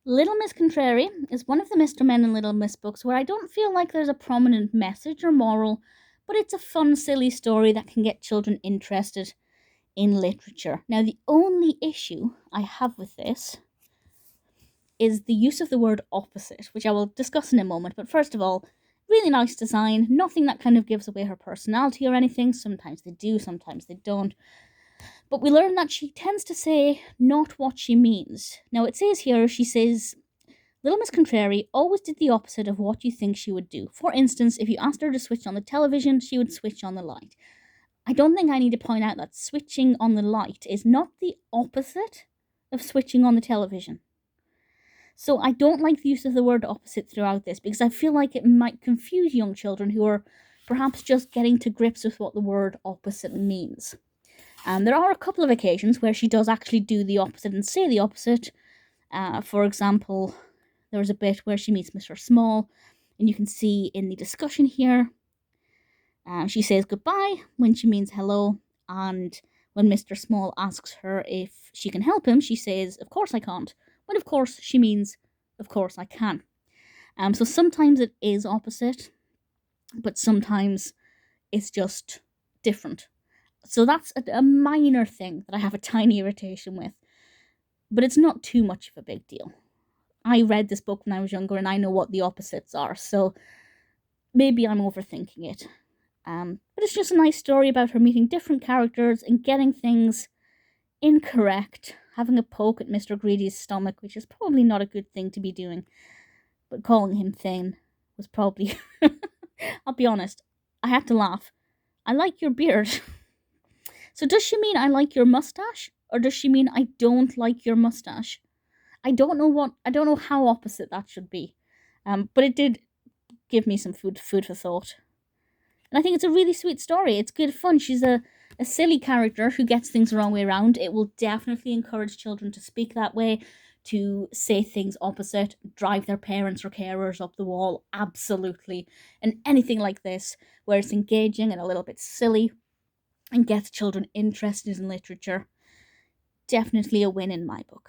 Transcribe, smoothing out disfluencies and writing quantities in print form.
Little Miss Contrary is one of the Mr. Men and Little Miss books where I don't feel like there's a prominent message or moral, but it's a fun, silly story that can get children interested in literature. Now, the only issue I have with this is the use of the word opposite, which I will discuss in a moment. But first of all, really nice design, nothing that kind of gives away her personality or anything. Sometimes they do, sometimes they don't. But we learn that she tends to say not what she means. Now, it says here, she says, Little Miss Contrary always did the opposite of what you think she would do. For instance, if you asked her to switch on the television, she would switch on the light. I don't think I need to point out that switching on the light is not the opposite of switching on the television. So I don't like the use of the word opposite throughout this because I feel like it might confuse young children who are perhaps just getting to grips with what the word opposite means. There are a couple of occasions where she does actually do the opposite and say the opposite. For example, there's a bit where she meets Mr. Small, and you can see in the discussion here, she says goodbye when she means hello, and when Mr. Small asks her if she can help him, she says, of course I can't, when of course she means, of course I can. So sometimes it is opposite, but sometimes it's just different. So that's a minor thing that I have a tiny irritation with, but it's not too much of a big deal. I read this book when I was younger and I know what the opposites are, so maybe I'm overthinking it. But it's just a nice story about her meeting different characters and getting things incorrect, having a poke at Mr. Greedy's stomach, which is probably not a good thing to be doing, but calling him thin was probably... I'll be honest, I had to laugh. I like your beard. So does she mean I like your mustache? Or does she mean I don't like your mustache? I don't know how opposite that should be. But it did give me some food for thought. And I think it's a really sweet story. It's good fun. She's a silly character who gets things the wrong way around. It will definitely encourage children to speak that way, to say things opposite, drive their parents or carers up the wall, absolutely. And anything like this, where it's engaging and a little bit silly and gets children interested in literature. Definitely a win in my book.